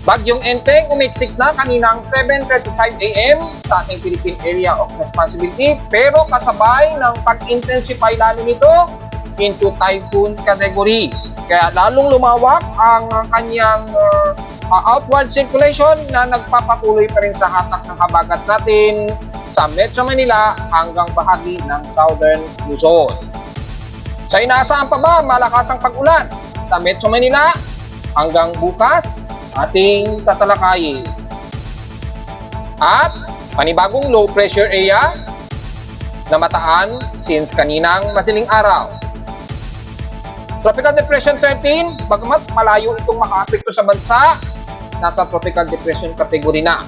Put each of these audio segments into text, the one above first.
Bagyong Enteng umiksik na kaninang 7:35 AM sa ating Philippine Area of Responsibility pero kasabay ng pag-intensify lalo nito into typhoon category. Kaya lalong lumawak ang kanyang outward circulation na nagpapatuloy pa rin sa hatak ng habagat natin sa Metro Manila hanggang bahagi ng Southern Luzon. Sa inaasahan pa ba malakas ang pag-ulan sa Metro Manila hanggang bukas? Ating tatalakayin. At panibagong low pressure area na mataan since kaninang madaling araw. Tropical Depression 13, bagamat malayo itong makaapekto sa bansa, nasa Tropical Depression category na.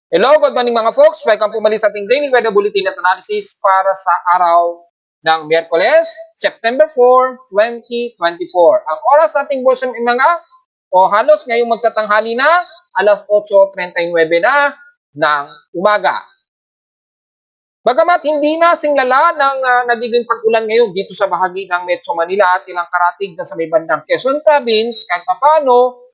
Hello, good morning mga folks. Welcome po muli sa ating Daily Weather Bulletin at Analysis para sa araw ng Miyerkules, September 4, 2024. Ang oras nating bosom ay mga halos ngayong magtatanghali na, alas 8:39 na ng umaga. Bagamat hindi na singlala ng nagiging pag-ulan ngayon dito sa bahagi ng Metro Manila at ilang karatig na sa may bandang Quezon Province, kahit paano,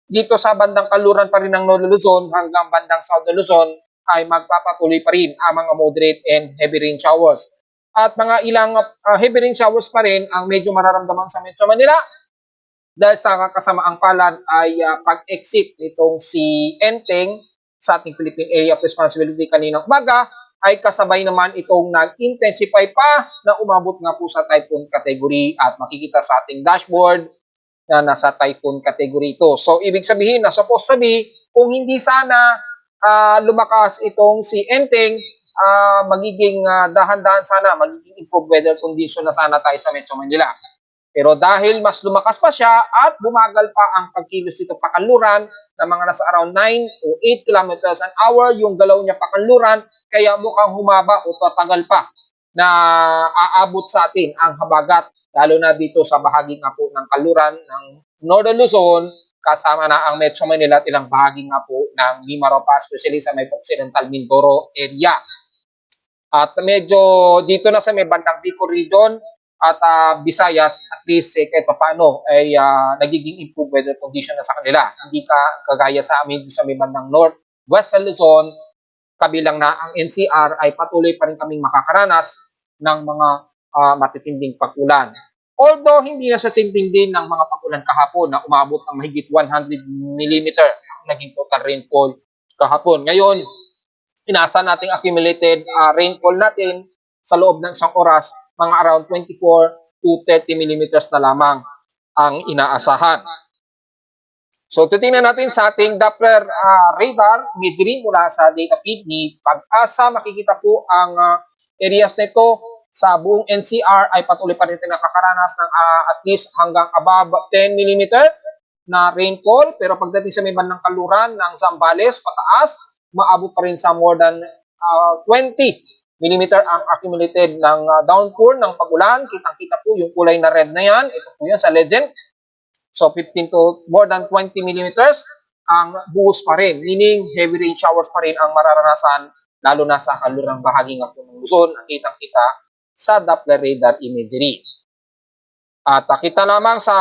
dito sa bandang kaluran pa rin ng Northern Luzon hanggang bandang Southern Luzon ay magpapatuloy pa rin ang mga moderate and heavy rain showers. At mga ilang heavy rain showers pa rin ang medyo mararamdaman sa Metro Manila dahil sa kasamaang palad ay pag-exit nitong si Enteng sa ating Philippine Area of Responsibility kaninang umaga ay kasabay naman itong nag-intensify pa na umabot nga po sa typhoon category at makikita sa ating dashboard na nasa typhoon category ito. So, ibig sabihin na supposed to be, kung hindi sana lumakas itong si Enteng, magiging dahan-dahan sana, magiging improved weather condition na sana tayo sa Metro Manila. Pero dahil mas lumakas pa siya at bumagal pa ang pagkilos dito pakanluran na mga nasa around 9 o 8 kilometers an hour yung galaw niya pakanluran, kaya mukhang humaba o tatagal pa na aabot sa atin ang habagat lalo na dito sa bahagi nga po ng kaluran ng Northern Luzon, kasama na ang Metro Manila at ilang bahagi nga po ng Mimaropa, especially sa may Occidental Mindoro area. At medyo dito na sa may bandang Bicol region at Visayas, at least kahit paano ay nagiging improved weather condition na sa kanila. Hindi kagaya sa amin sa may bandang North, West Luzon, kabilang na ang NCR ay patuloy pa rin kaming makakaranas ng mga matitinding pag-ulan. Although hindi na siya sintindi ng mga pag-ulan kahapon na umabot ng mahigit 100 mm ang naging total rainfall kahapon. Ngayon, inasa nating accumulated rainfall natin sa loob ng isang oras, mga around 24 to 30 mm na lamang ang inaasahan. So, titingnan natin sa ating Doppler radar imagery mula sa data feed ni Pag-asa. Makikita po ang areas nito sa buong NCR ay patuloy pa rin nakakaranas ng at least hanggang above 10 mm na rainfall. Pero pagdating sa may bandang kaluran ng Zambales, pataas, maabot pa rin sa more than 20 mm ang accumulated ng downpour ng pag-ulan. Kitang-kita po yung kulay na red na yan. Ito po yan sa legend. So 15 to more than 20 mm ang buhos pa rin. Meaning heavy rain showers pa rin ang mararanasan lalo na sa kalurang bahagi nga po ng Luzon. Kitang-kita sa Doppler radar imagery. At kita lamang sa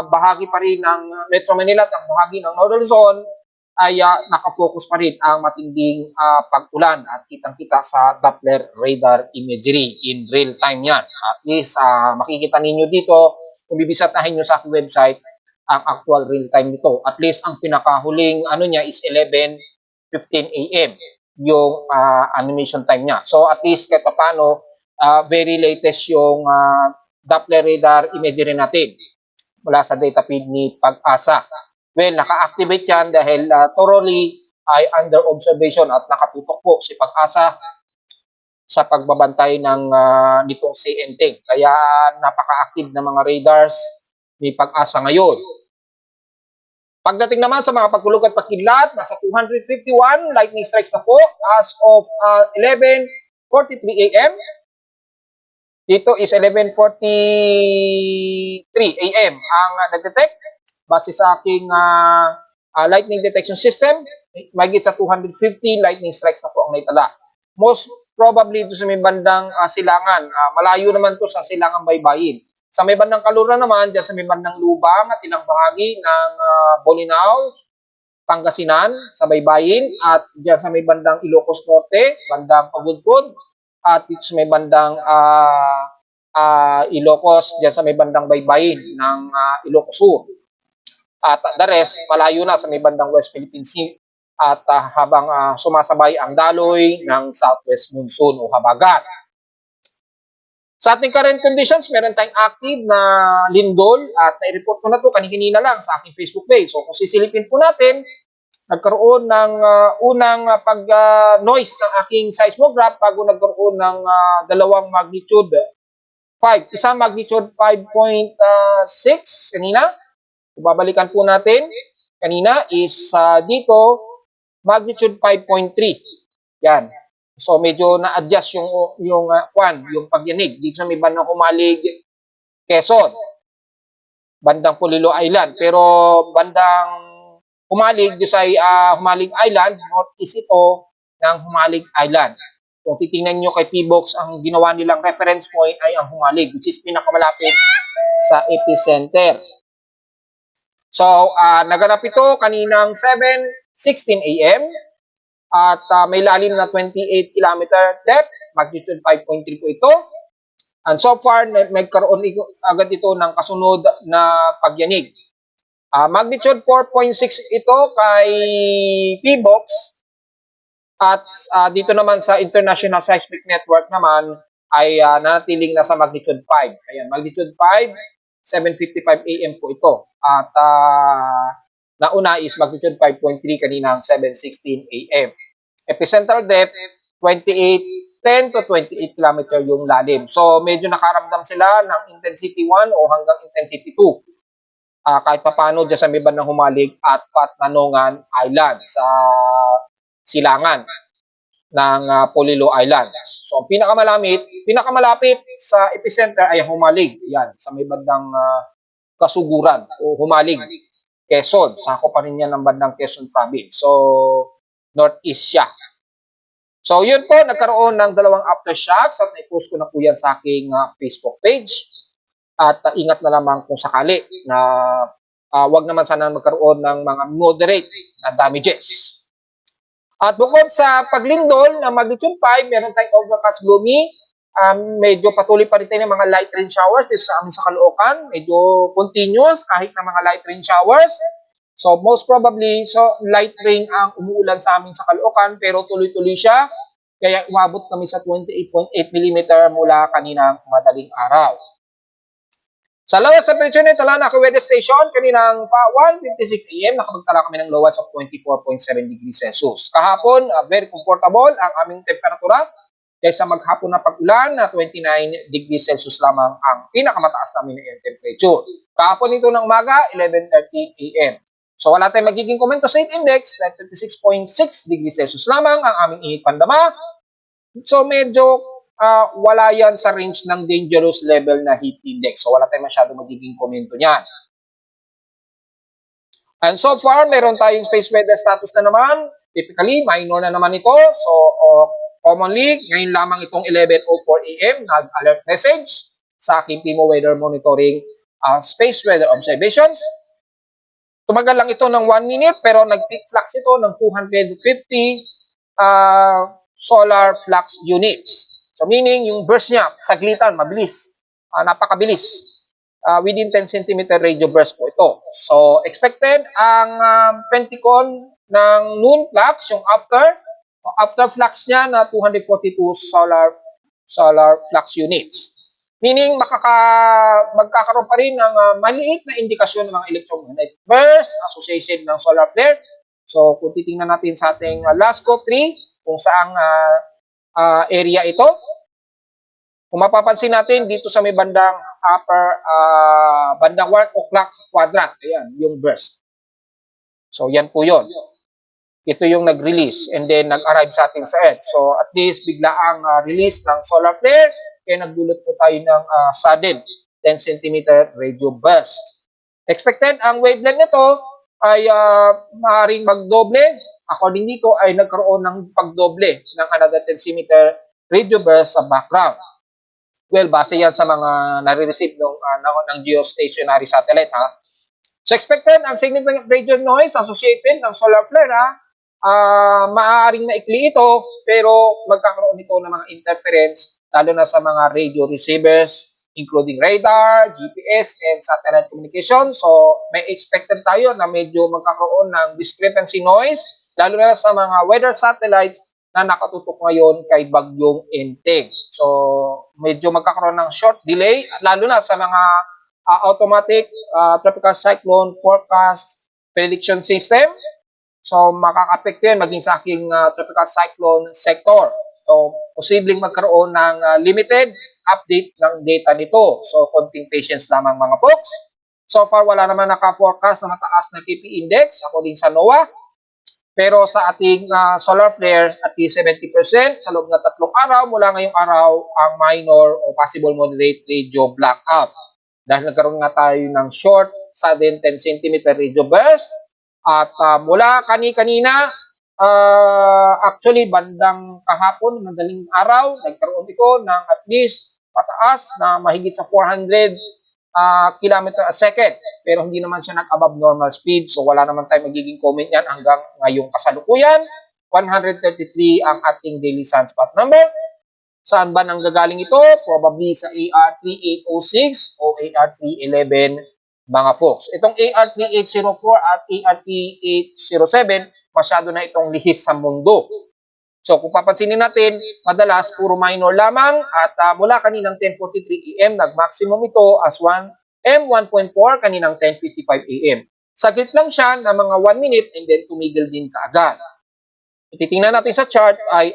bahagi pa rin ng Metro Manila at ang bahagi ng Northern Luzon ay nakafocus pa rin ang matinding pag-ulan at kitang-kita sa Doppler radar imagery in real time yan. At least makikita ninyo dito kung bibisatahin nyo sa aking website ang actual real time nito. At least ang pinakahuling niya is 11:15 AM yung animation time niya. So at least kahit paano very latest yung Doppler radar imagery natin mula sa data feed ni Pag-asa. Well, naka-activate yan dahil thoroughly ay under observation at nakatutok po si Pag-asa sa pagbabantay ng nitong si Enteng. Kaya napaka-active na mga radars ni Pag-asa ngayon. Pagdating naman sa mga pagkulog at pagkidlat, nasa 251 lightning strikes na po as of 11:43 AM. Dito is 11:43 AM ang na-detect base sa aking lightning detection system. Mahigit sa 250 lightning strikes na po ang naitala. Most probably ito sa may bandang Silangan. Malayo naman to sa Silangan Baybayin. Sa may bandang Kalura naman, dyan sa may bandang Lubang at ilang bahagi ng Bolinao, Pangasinan, sa Baybayin, at dyan sa may bandang Ilocos Norte, bandang Pagudpud, at dito sa may bandang Ilocos, dyan sa may bandang Baybayin ng Ilocos Sur. At the rest, malayo na sa may bandang West Philippine Sea at habang sumasabay ang daloy ng southwest monsoon o habagat. Sa ating current conditions, meron tayong active na lindol at na-report ko na ito kanina lang sa aking Facebook page. So kung sisilipin po natin, nagkaroon ng unang pag-noise ng aking seismograph bago nagkaroon ng dalawang magnitude 5. Isang magnitude 5.6 kanina. Kung babalikan po natin, kanina is dito, magnitude 5.3. Yan. So medyo na-adjust yung pagyanig dito sa may bandang Humalig, Quezon, bandang Polillo Island. Pero bandang Humalig, sa Humalig Island, northeast ito ng Humalig Island. Kung titingnan nyo kay PBOX, ang ginawa nilang reference point ay ang Humalig, which is pinakamalapit sa epicenter. So, naganap ito kaninang 7:16 AM at may lalim na 28 km depth, magnitude 5.3 po ito. And so far, nagkaroon agad ito ng kasunod na pagyanig. Magnitude 4.6 ito kay PBOX at dito naman sa International Seismic Network naman ay nanatiling nasa magnitude 5. Ayan, magnitude 5, 7:55 AM po ito. At nauna is magnitude 5.3 kaninang 7:16 AM. Epicentral depth, 10 to 28 km yung lalim. So, medyo nakaramdam sila ng intensity 1 o hanggang intensity 2. Kahit papano dyan sa may bandang Humalig at Patnanongan Island sa Silangan ng Polillo Island. So, pinakamalapit sa epicenter ay Humalig. Yan, sa may bandang Kasuguran o Humalig, Quezon. Sako pa rin yan ng bandang Quezon Province. So, northeast siya. So, yun po, nagkaroon ng dalawang aftershocks at naipost ko na po yan sa aking Facebook page. At ingat na lamang kung sakali na wag naman sana magkaroon ng mga moderate na damages. At bukod sa paglindol na magnitude 5, meron tayong overcast gloomy. Medyo patuloy pa rin tayo ng mga light rain showers dito sa amin sa Caloocan. Medyo continuous kahit na mga light rain showers. So most probably, light rain ang umuulan sa amin sa Caloocan pero tuloy-tuloy siya. Kaya umabot kami sa 28.8 mm mula kaninang madaling araw. Sa lowest temperature nito lang na weather station, kaninang 1:56 AM, nakapagtala kami ng lowest of 24.7 degrees Celsius. Kahapon, very comfortable ang aming temperatura. Kaysa maghapon na pag-ulan na 29 degrees Celsius lamang ang pinakamataas namin na air temperature. Kahapon ito ng umaga, 11:13 AM. So wala tayong magiging comment sa heat index, 26.6 degrees Celsius lamang ang aming init pandama. So medyo wala yan sa range ng dangerous level na heat index. So wala tayong masyadong magiging komento niyan. And so far, meron tayong space weather status na naman. Typically, minor na naman ito. So, commonly, ngayon lamang itong 11:04 AM, nag-alert message sa aking PIMO Weather Monitoring Space Weather Observations. Tumagal lang ito ng 1 minute, pero nag-peak flux ito ng 250 solar flux units. So, meaning, yung burst niya, saglitan, mabilis, napakabilis. Within 10 cm radio burst po ito. So, expected ang penticon ng noon flux, yung after flux niya na 242 solar flux units. Meaning, magkakaroon pa rin ng maliit na indikasyon ng mga electromagnetic burst associated ng solar flare. So, kung titingnan natin sa ating LASCO 3, kung saang area ito, kung mapapansin natin dito sa may bandang bandang 1 o'clock quadrant, ayan, yung burst. So, yan po yun. Ito yung nag-release and then nag-arrive sa atin sa Earth. So, at least bigla ang release ng solar flare. kaya nagdulot po tayo ng sudden 10 cm radio burst. Expected ang wavelength nito ay maaaring magdoble. According dito ay nagkaroon ng pagdoble ng another 10 cm radio burst sa background. Well, base yan sa mga nare-receive ng geostationary satellite. So expected ang significant radio noise associated ng solar flare. Maaaring maikli ito pero magkakaroon ito ng mga interference lalo na sa mga radio receivers including radar, GPS, and satellite communication. So may expected tayo na medyo magkakaroon ng discrepancy noise lalo na sa mga weather satellites na nakatutok ngayon kay Bagyong Enteng. So medyo magkakaroon ng short delay lalo na sa mga automatic tropical cyclone forecast prediction system. So, makaka-apekto yan maging sa aking tropical cyclone sector. So, posibleng magkaroon ng limited update ng data nito. So, konting patience lamang mga folks. So far, wala naman naka-forecast na mataas na KP index according sa NOAA. Pero sa ating solar flare, at least 70% sa loob ng 3 araw, mula ngayong araw, ang minor o possible moderate radio blackout. Dahil nagkaroon nga tayo ng short, sudden 10 cm radio burst. At mula kanina, actually bandang kahapon, madaling araw, nagkaroon ito ng at least pataas na mahigit sa 400 km a second. Pero hindi naman siya nag-above normal speed. So wala naman tayo magiging comment yan hanggang ngayong kasalukuyan. 133 ang ating daily sunspot number. Saan ba nang gagaling ito? Probably sa AR3806 o AR311 mga folks. Itong AR3804 at AR3807, masyado na itong lihis sa mundo. So kung papansinin natin, madalas puro minor lamang at mula kaninang 10:43 AM, nag-maximum ito as 1 M1.4 kaninang 10:55 AM. Saglit lang siya na mga 1 minute and then tumigil din kaagad. Titingnan natin sa chart ay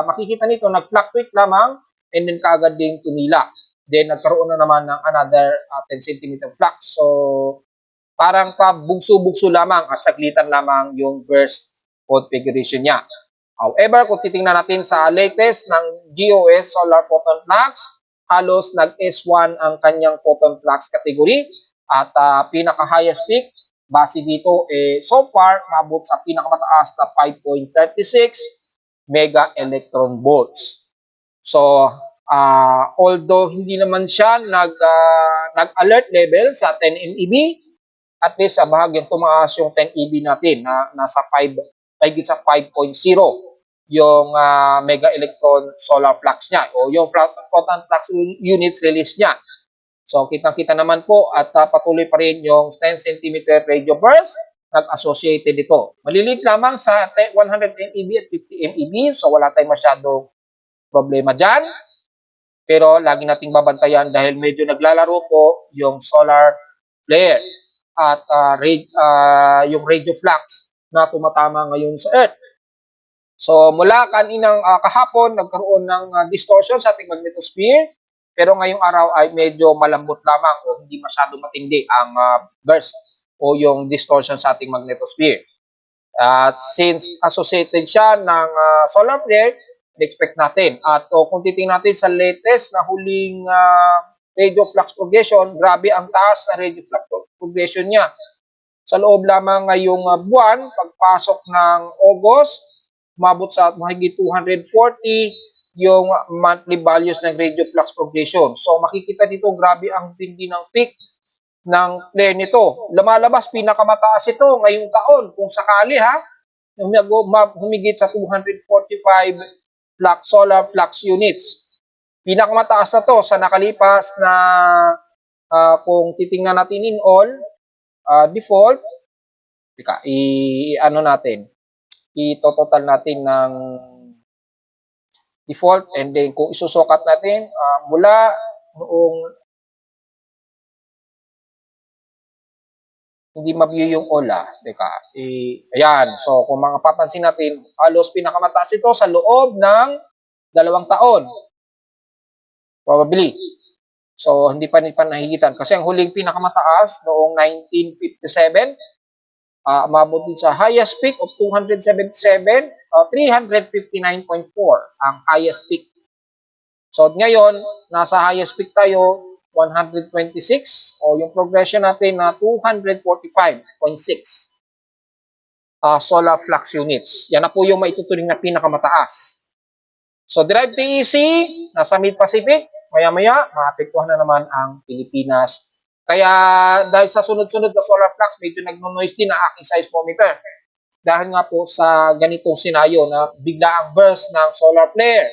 makikita nito nag-fluctuate lamang and then kaagad din tumila. Then nagkaroon na naman ng another 10 cm flux. So parang pabugso-bugso lamang at saglitan lamang yung burst configuration niya. However, kung titingnan natin sa latest ng GOS Solar Photon Flux, halos nag-S1 ang kanyang photon flux category at pinaka-highest peak base dito so far mabot sa pinakamataas na 5.36 mega electron volts. So although hindi naman siya nag-alert level sa 10 MeV, at least sa bahagyang tumaas yung 10 EV natin na nasa 5 higit sa 5.0 yung mega electron solar flux niya o yung photon flux units release niya. So kitang-kita naman po at patuloy pa rin yung 10 cm radio burst nag-associated ito. Maliliit lamang sa 110 MeV at 50 MeV, so wala tayong masyadong problema dyan. Pero lagi nating babantayan dahil medyo naglalaro po yung solar flare at yung radio flux na tumatama ngayon sa Earth. So mula kaninang kahapon, nagkaroon ng distortion sa ating magnetosphere. Pero ngayong araw ay medyo malambot lamang o hindi masyado matindi ang burst o yung distortion sa ating magnetosphere. At since associated siya ng solar flare, expect natin. At kung titingnan natin sa latest na huling radio flux progression, grabe ang taas na radio flux progression niya. Sa loob lamang ngayong buwan, pagpasok ng August, umabot sa mahigit 240 yung monthly values ng radio flux progression. So makikita dito grabe ang tindi ng peak ng flare nito. Lumalabas pinakamataas ito ngayong taon kung sakali humigit sa 245 solar flux units. Pinakamataas na to sa nakalipas na kung titingnan natin in all default, ito-total natin ng default and then kung isusukat natin mula noong hindi ma-view yung all ayan, so kung mapapansin natin halos pinakamataas ito sa loob ng 2 taon probably. So hindi pa nahigitan kasi ang huling pinakamataas noong 1957 umabot din sa highest peak of 277, 359.4 ang highest peak So ngayon, nasa highest peak tayo, 126 o yung progression natin na 245.6 solar flux units. Yan na po yung maituturing na pinakamataas. So derived TEC, nasa Mid-Pacific, maya-maya, maapektuhan na naman ang Pilipinas. Kaya dahil sa sunod-sunod na solar flux, medyo nagno-noise din ang aking seismometer. Dahil nga po sa ganitong senaryo na bigla ang burst ng solar flare.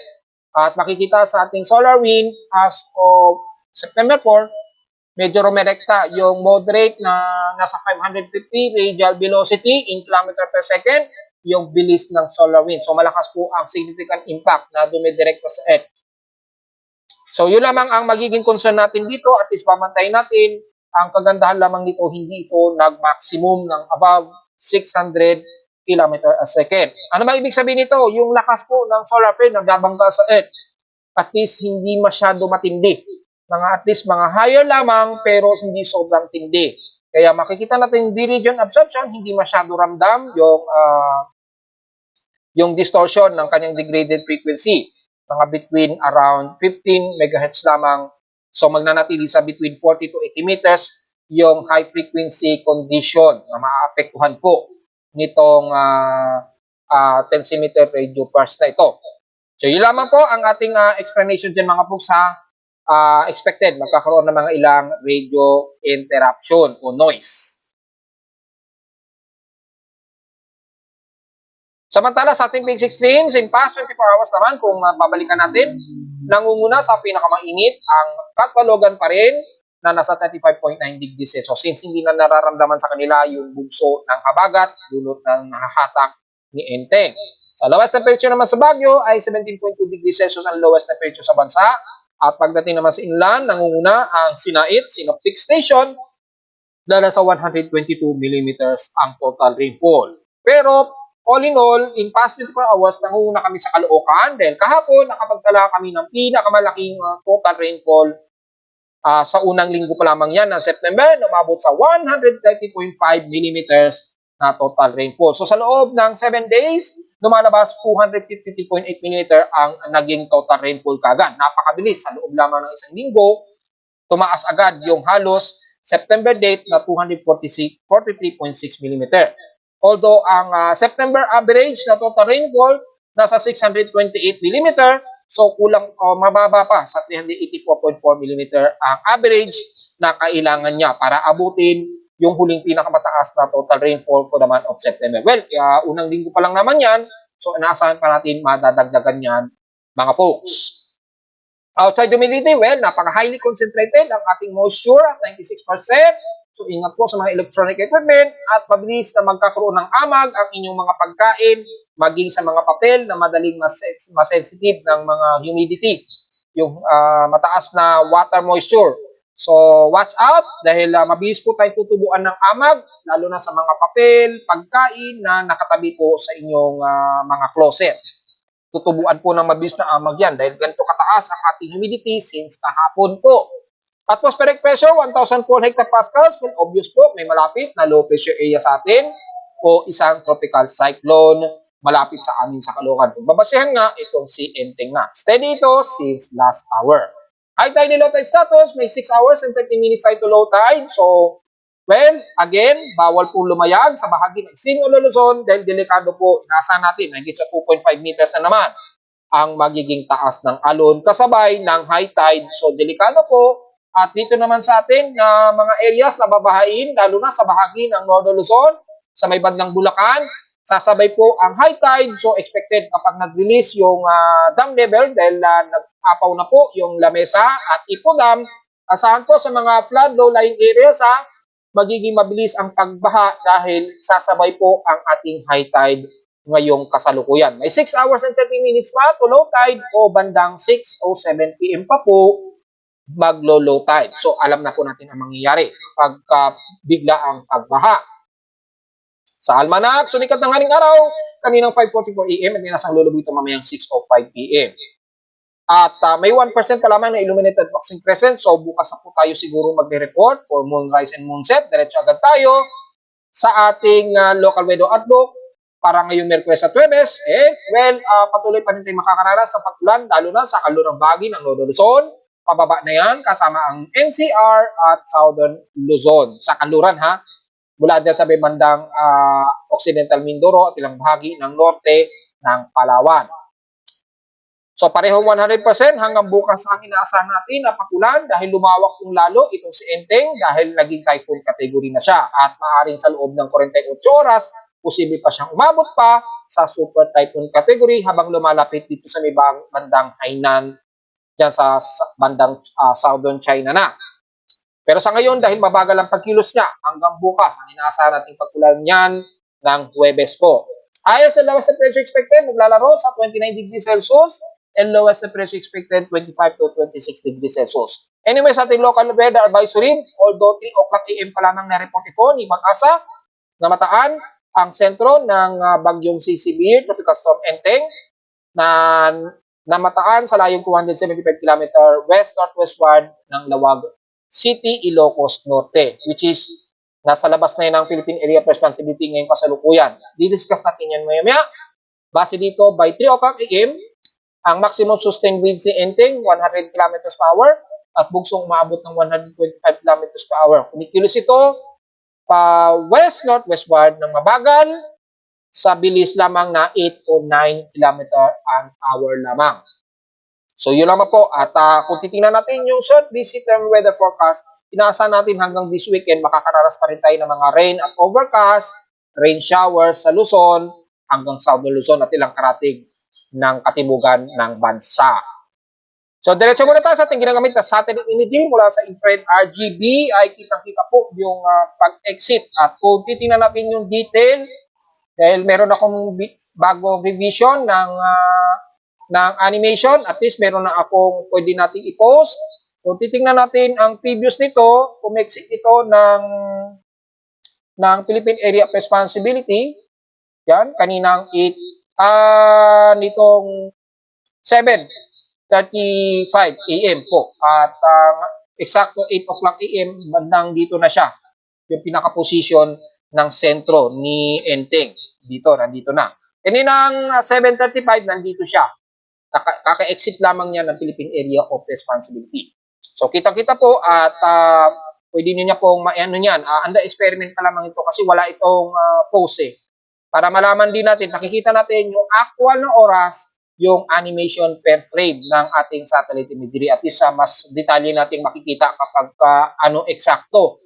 At makikita sa ating solar wind as of September 4, medyo rumerekta yung moderate na nasa 550 radial velocity in kilometer per second, yung bilis ng solar wind. So malakas po ang significant impact na dumidirekta sa Earth. So yun lamang ang magiging concern natin dito, at least pamantayin natin. Ang kagandahan lamang dito, hindi ito nag-maximum ng above 600 km a second. Ano ba ibig sabihin nito? Yung lakas po ng solar flare nagbabangga sa Earth, at least hindi masyado matindi. At least mga higher lamang, pero hindi sobrang tindi. Kaya makikita natin the region absorption, hindi masyado ramdam yung distortion ng kanyang degraded frequency. Mga between around 15 MHz lamang. So magnanatili sa between 40 to 80 meters yung high frequency condition na maaapektuhan po nitong 10 cm radio burst na ito. So yun lamang po ang ating explanation dyan mga folks sa expected. Magkakaroon ng mga ilang radio interruption o noise. Samantala sa ating basic streams, in past 24 hours naman, kung babalikan natin, nangunguna sa pinakamainit ang Catbalogan pa rin na nasa 35.9 degrees Celsius. So since hindi na nararamdaman sa kanila yung bugso ng habagat, dulot ng nakahatak ni Enteng. Sa lowest temperature naman sa Baguio ay 17.2 degrees Celsius ang lowest temperature sa bansa. At pagdating naman sa inland, nangunguna ang Sinait Synoptic Station na nasa 122 millimeters ang total rainfall. Pero all in all, in past 24 hours, nangunguna kami sa Caloocan. Then kahapon, nakapagtala kami ng pinakamalaking total rainfall sa unang linggo pa lamang yan ng September, na umabot sa 130.5 millimeters na total rainfall. So sa loob ng 7 days, lumalabas 253.8 mm ang naging total rainfall kagad. Napakabilis. Sa loob lamang ng isang linggo, tumaas agad yung halos September date na 243.6 mm. Although ang September average na total rainfall nasa 628 mm, so kulang mababa pa sa 384.4 mm ang average na kailangan niya para abutin yung huling pinakamataas na total rainfall for the month of September. Well, unang linggo pa lang naman yan, so inaasahan pa natin madadagdagan yan mga folks. Outside humidity, well, napaka-highly concentrated ang ating moisture at 96%. So ingat po sa mga electronic equipment at mabilis na magkakaroon ng amag ang inyong mga pagkain, maging sa mga papel na madaling masensitive ng mga humidity, yung mataas na water moisture. So watch out dahil mabilis po tayong tutubuan ng amag, lalo na sa mga papel, pagkain na nakatabi po sa inyong mga closet. Tutubuan po ng mabilis na amag yan dahil ganito kataas ang ating humidity since kahapon po. Atmospheric pressure, 1,004 hectopascals. Well, obvious po, may malapit na low pressure area sa atin o isang tropical cyclone malapit sa amin sa Caloocan. Kung babasehan nga, itong si Enteng nga. Steady ito since last hour. High tide and low tide status, may 6 hours and 30 minutes tide to low tide. So, well, again, bawal po lumayag sa bahagi ng Extreme Luzon dahil delikado po, inaasahan natin, higit sa 2.5 meters na naman ang magiging taas ng alon kasabay ng high tide. So, delikado po. At dito naman sa atin na mga areas na babahain, lalo na sa bahagi ng Northern Luzon, sa may bandang Bulacan, sasabay po ang high tide. So, expected kapag nag-release yung dam level dahil nag-apaw na po yung Lamesa at Ipo Dam, asahan po sa mga flood low-lying areas magiging mabilis ang pagbaha dahil sasabay po ang ating high tide ngayong kasalukuyan. May 6 hours and 30 minutes pa to low tide o bandang 6:07 PM pa po maglo-low tide. So, alam na po natin ang mangyayari pagka bigla ang pagbaha. Sa almanac, sumikat ng haring araw, kaninang 5:44 AM at ninasang lulubuto mamayang 6:05 PM. At may 1% pa lamang na illuminated boxing present. So, bukas na po tayo siguro magre-report for moonrise and moonset. Diretso agad tayo sa ating local weather outlook. para ngayong Miyerkules at Huwebes, patuloy pa rin tayo makakaranas sa pag-ulan, lalo na sa kalurang bahagi ng Northern Luzon. Pababa na yan, kasama ang NCR at Southern Luzon. Sa kaluran ha, mula dyan sa may bandang Occidental Mindoro at ilang bahagi ng norte ng Palawan. So parehong 100% hanggang bukas ang inaasahan natin na pag-ulan dahil lumawak kung lalo itong si Enteng dahil naging typhoon category na siya at maaaring sa loob ng 48 oras posible pa siyang umabot pa sa super typhoon category habang lumalapit dito sa may bandang Hainan dyan sa bandang Southern China na. Pero sa ngayon dahil mabagal ang pagkilos niya hanggang bukas ang inaasahan nating pag-ulan niyan ng Huwebes po. Ayon sa lowest temperature expected maglalaro sa 29 degrees Celsius and lowest temperature expected 25 to 26 degrees Celsius. Anyway, sa ating local weather advisory, although 3 o'clock AM pa lamang na-report ito ni Mag-asa na mataan ang sentro ng bagyong CCB, Tropical Storm Enteng, na namataan sa layong 275 km west-northwestward ng Lawag City, Ilocos Norte, which is nasa labas na yun ng Philippine Area of Responsibility ngayong kasalukuyan. Didiscuss natin yan maya-maya. Base dito, by 3 o'clock AM, ang maximum sustained wind si Enteng, 100 km per hour, at bugsong umabot ng 125 km per hour. Kumikilos ito pa west-northwestward ng mabagal sa bilis lamang na 8 o 9 km an hour lamang. So yun lamang po. At kung titingnan natin yung short busy term weather forecast, inaasahan natin hanggang this weekend makakaranas pa rin tayo ng mga rain at overcast, rain showers sa Luzon hanggang Southern Luzon at ilang karating ng katimugan ng bansa. So, diretso muna tayo sa ating ginagamit na satellite imaging mula sa infrared RGB ay kitang-kita po yung pag-exit. At kung titingnan natin yung detail, dahil meron akong bagong revision ng animation, at least meron na akong pwede nating i-post. Kung titingnan natin ang previous nito, umexit ito ng Philippine Area of Responsibility, yan, kaninang 8 nitong 7:35 AM po. At eksakto 8 o'clock AM, bandang dito na siya. Yung pinaka-position ng sentro ni Enteng. Nandito na. Kaninang 7:35, nandito siya. Kaka-exit lamang niya ng Philippine Area of Responsibility. So, kita-kita po at pwede niya pong ano yan. Under experiment pa lamang ito kasi wala itong pose Para malaman din natin, nakikita natin yung actual na oras, yung animation per frame ng ating satellite imagery. At least mas detalye natin makikita kapag ano eksakto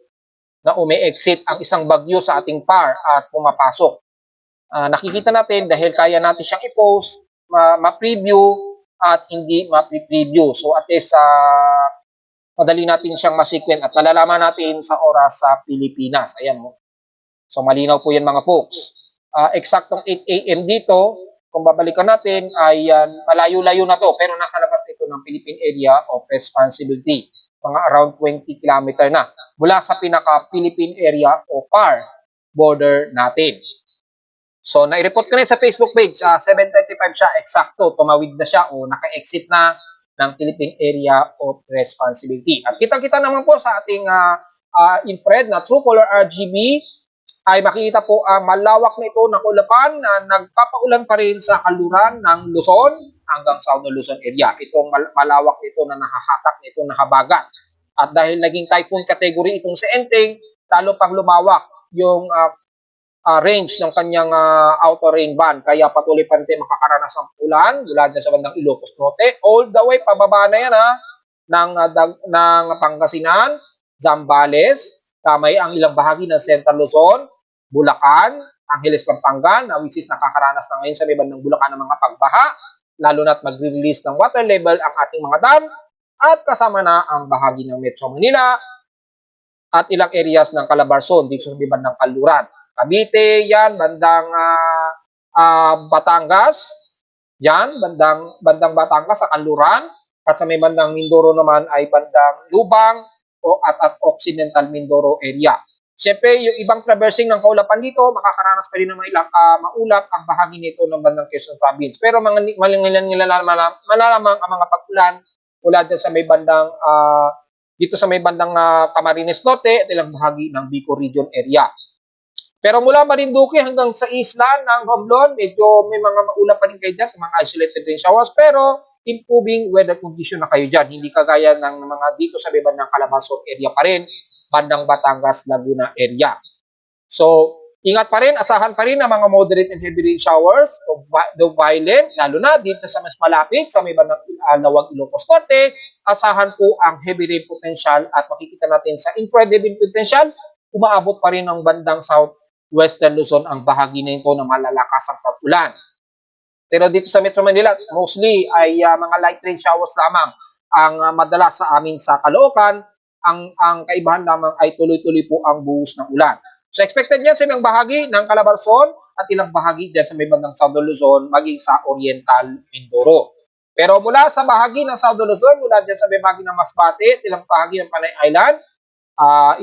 na umi-exit ang isang bagyo sa ating PAR at pumapasok. Nakikita natin dahil kaya natin siyang i-post, ma-preview at hindi ma-preview. So at least madali natin siyang ma-sequence at malalaman natin sa oras sa Pilipinas. Ayan mo. So malinaw po yan mga folks. Eksaktong 8 AM dito, kung babalikan natin, ay malayo-layo na to, pero nasa labas nito ng Philippine Area of Responsibility. Mga around 20 km na, mula sa pinaka-Philippine Area o PAR border natin. So, nai-report ko na sa Facebook page, 7:35 siya, eksakto, tumawid na siya o naka-exit na ng Philippine Area of Responsibility. At kita-kita naman po sa ating infrared na True Color RGB, ay makikita po ang malawak na ito na kulapan na nagpapaulan pa rin sa kaluran ng Luzon hanggang Southern Luzon area. Itong malawak nito na nahahatak nito na habagat. At dahil naging typhoon category itong si Enteng, lalo pang lumawak yung range ng kanyang outer rain band. Kaya patuloy pa rin tayo makakaranas ng ulan mula sa bandang Ilocos Norte. All the way pababa na yan ng Pangasinan, Zambales, kamay ang ilang bahagi ng Central Luzon, Bulacan, Angeles, Pampanga, na which is nakakaranas na ngayon sa may bandang Bulacan ng mga pagbaha, lalo na't magre-release ng water level ang ating mga dam, at kasama na ang bahagi ng Metro Manila at ilang areas ng Calabarzon dito sa may bandang Kaluran. Cavite, yan, bandang Batangas, yan, bandang Batangas sa Kaluran, at sa may bandang Mindoro naman ay bandang Lubang at Occidental Mindoro area. Siyempre, yung ibang traversing ng kaulapan dito, makakaranas pa rin ng ilang maulap ang bahagi nito ng bandang Quezon Province. Pero malalamang ang mga pag-ulan mula dyan sa may bandang, dito sa may bandang Camarines Norte at ilang bahagi ng Bicol Region area. Pero mula Marinduque hanggang sa isla ng Romblon, medyo may mga maulap pa rin kayo dyan, mga isolated rain showers, pero improving weather condition na kayo dyan. Hindi kagaya ng mga dito sa bandang Calabarzon area pa rin, bandang Batangas, Laguna area. So, ingat pa rin, asahan pa rin ang mga moderate and heavy rain showers, the violent, lalo na dito sa mas malapit, sa may bandang Lawag, Ilocos Norte, asahan po ang heavy rain potential at makikita natin sa infrared heavy potential, umaabot pa rin ng bandang Western Luzon ang bahagi na ito na malalakas ang pag-ulan. Pero dito sa Metro Manila, mostly ay mga light rain showers lamang ang madalas sa amin sa Caloocan. Ang kaibahan lamang ay tuloy-tuloy po ang buhos ng ulan. So expected yan sa ilang bahagi ng Calabarzon at ilang bahagi dyan sa may bandang Southern Luzon maging sa Oriental Mindoro. Pero mula sa bahagi ng Southern Luzon, mula dyan sa may bahagi ng Masbate at ilang bahagi ng Panay Island,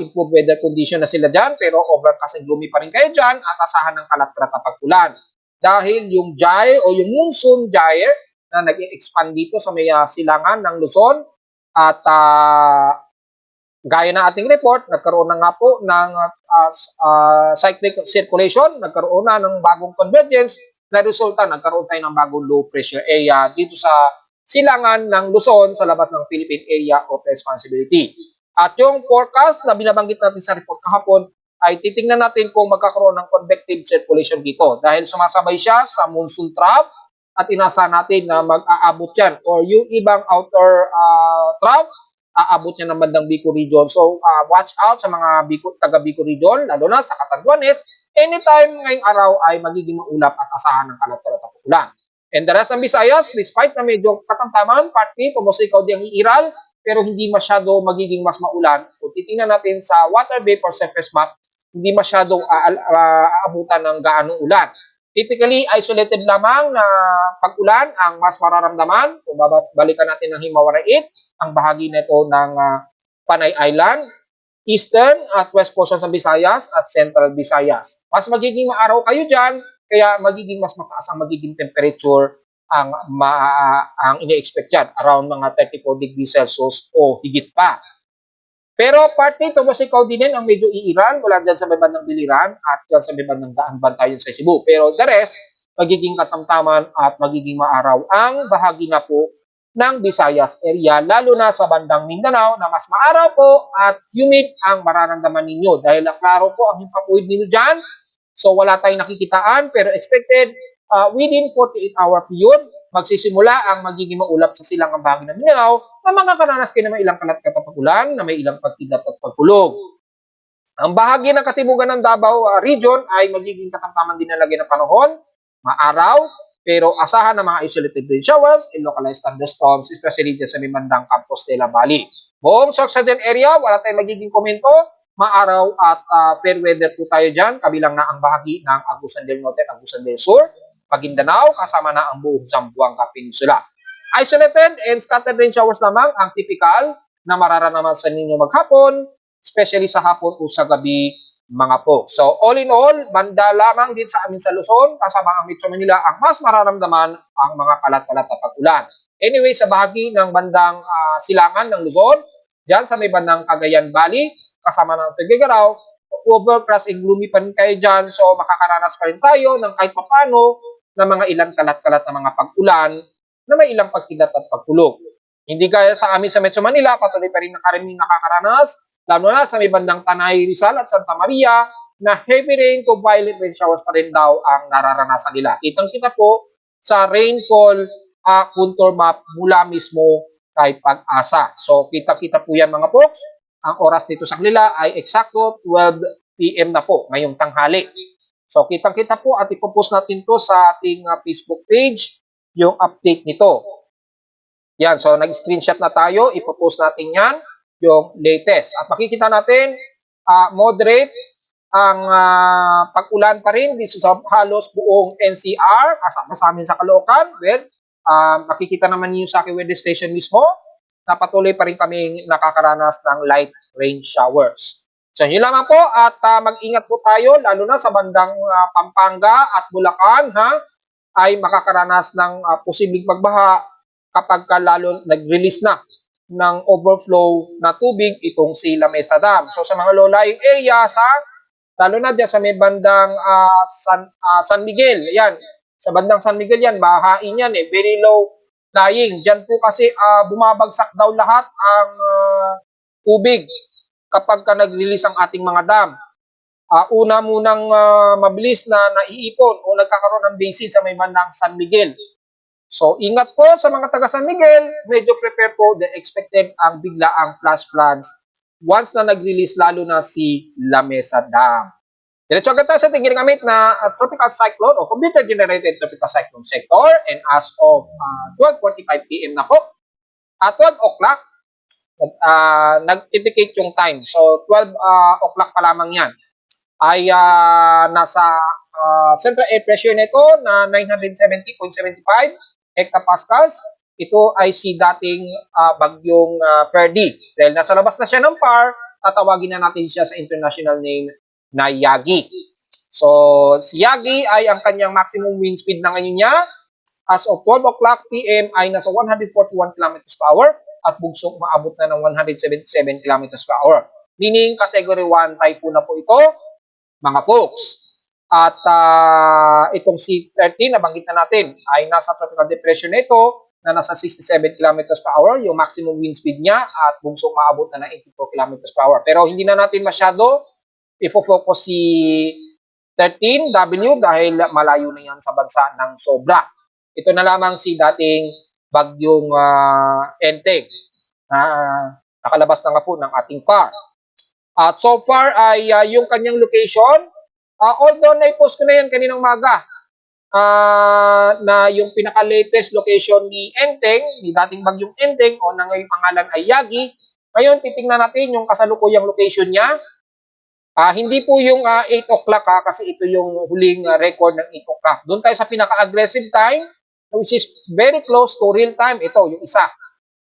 improved weather condition na sila dyan, pero overcast and gloomy pa rin kayo dyan at asahan ng kalat-kalat na pag-ulan. Dahil yung gyre o yung monsoon gyre na nag-expand dito sa may silangan ng Luzon at gaya ng ating report, nagkaroon na nga po ng cyclic circulation, nagkaroon na ng bagong convergence na resulta, nagkaroon tayo ng bagong low pressure area dito sa silangan ng Luzon sa labas ng Philippine Area of Responsibility. At yung forecast na binabanggit natin sa report kahapon ay titingnan natin kung magkakaroon ng convective circulation dito dahil sumasabay siya sa monsoon trough at inasa natin na mag-aabot yan or yung ibang outer trough aabot niya ng bandang Bicol region. So watch out sa mga taga Bicol region lalo na sa Catanduanes. Anytime ngayong araw ay magiging maulap at asahan ng kalat-kalat na ulan. And the rest ng Visayas, despite na medyo katamtaman, partly ikaw di ang iiral, pero hindi masyado magiging mas maulan. Kung titingnan natin sa water vapor surface map, hindi masyadong aabutan ng gaanong ulan. Typically, isolated lamang na pag-ulan ang mas mararamdaman. Kung balikan natin ng Himawaray 8, ang bahagi nito ng Panay Island, Eastern at West portions ng Visayas at Central Visayas. Mas magiging maaraw kayo dyan, kaya magiging mas mataas ang magiging temperature ang ini-expect yan, around mga 34 degrees Celsius o higit pa. Pero partly, tumusikaw din ang medyo iiran mula dyan sa may bandang Biliran at dyan sa may bandang Daan Bantayan sa Cebu. Pero the rest, magiging katamtaman at magiging maaraw ang bahagi na po ng Visayas area, lalo na sa bandang Mindanao na mas maaraw po at humid ang mararamdaman ninyo dahil klaro po ang himpapuid ninyo dyan. So wala tayong nakikitaan pero expected within 48-hour period, magsisimula ang magiging maulap sa silangang bahagi ng Mindanao na makakaranas kayo ng may ilang kalat-kalat na pag-ulan, na may ilang pagkilat at pagkulog. Ang bahagi ng katimugan ng Davao region ay magiging katamtaman din na lagi ng panahon, maaraw, pero asahan ng mga isolated rain showers and localized thunderstorms, especially dyan sa may bandang Compostela Valley. Buong Sorsogon area, wala tayong magiging komento, maaraw at fair weather po tayo dyan, kabilang na ang bahagi ng Agusan del Norte at Agusan del Sur, Maguindanao, kasama na ang buong Zamboanga Peninsula. Isolated and scattered rain showers lamang ang typical na mararanasan ninyo maghapon, especially sa hapon o sa gabi mga po. So all in all, banda lamang din sa amin sa Luzon, kasama ang Metro Manila, ang mas mararamdaman ang mga kalat-kalat na pag-ulan. Anyway, sa bahagi ng bandang silangan ng Luzon, dyan sa may bandang Cagayan Valley, kasama ng Tuguegarao, overcast and gloomy pa rin kayo dyan, so makakaranas pa rin tayo ng kahit papano na mga ilang kalat-kalat na mga pag-ulan na may ilang pagkilat at pagkulog. Hindi gaya sa amin sa Metro Manila, patuloy pa rin karaming nakakaranas, lalo na sa may bandang Tanay, Rizal at Santa Maria, na heavy rain to violent rain showers pa rin daw ang nararanasan nila. Kitang-kita po sa rainfall contour map mula mismo kay Pag-asa. So kita-kita po yan mga folks. Ang oras dito sa kanila ay eksakto 12 PM na po ngayong tanghali. So kitang-kita po at ipopost natin to sa ating Facebook page yung update nito. Yan, so nag-screenshot na tayo, ipopost natin yan, yung latest. At makikita natin, moderate ang pag-ulan pa rin dito sa halos buong NCR, kasama sa amin sa Caloocan. Well, makikita naman niyo sa aking weather station mismo, na patuloy pa rin kami nakakaranas ng light rain showers. So yun lamang po at mag-ingat po tayo lalo na sa bandang Pampanga at Bulacan ay makakaranas ng posibleng pagbaha kapag lalo nag-release na ng overflow na tubig itong si La Mesa Dam. So sa mga low-lying area sa Lalo na dyan sa may bandang San Miguel. Yan. Sa bandang San Miguel yan, bahain yan eh. Very low lying. Diyan po kasi bumabagsak daw lahat ang tubig kapag nag-release ang ating mga dam. Una munang mabilis na naiipon o nagkakaroon ng basin sa may bandang San Miguel. So, ingat po sa mga taga San Miguel, medyo prepare po the expected ang biglaang flash floods once na nag-release lalo na si La Mesa Dam. Diretso agad tayo sa ating ginagamit na tropical cyclone o computer-generated tropical cyclone sector, and as of 12:45 p.m. na po, at 12 o'clock, nag-indicate yung time. So, 12 o'clock pa lamang yan. Ay nasa central air pressure nito na 970.75 hectopascals. Ito ay si dating bagyong Ferdy. Dahil nasa labas na siya ng PAR, tatawagin na natin siya sa international name na Yagi. So, si Yagi ay ang kanyang maximum wind speed na ngayon niya as of 12 o'clock p.m. ay nasa 141 km per hour at bugsong maabot na ng 177 km per hour. Meaning, category 1 typhoon na po ito, mga folks. At itong C13, nabanggit na natin, ay nasa tropical depression na ito na nasa 67 km per hour, yung maximum wind speed niya at bugsong maabot na ng 84 km per hour. Pero hindi na natin masyado ifo-focus si 13W dahil malayo na yan sa bansa ng sobra. Ito na lamang si dating bagyong Enteng na nakalabas na nga po ng ating PAR. At so far ay yung kanyang location, although na-post ko na yan kaninang maga, na yung pinaka-latest location ni Enteng, ni dating bagyong Enteng o na ngayong pangalan ay Yagi. Ngayon, titingnan natin yung kasalukuyang location niya. Hindi po yung 8 o'clock kasi ito yung huling record ng 8 o'clock. Doon tayo sa pinaka-aggressive time, which is very close to real time. Ito, yung isa.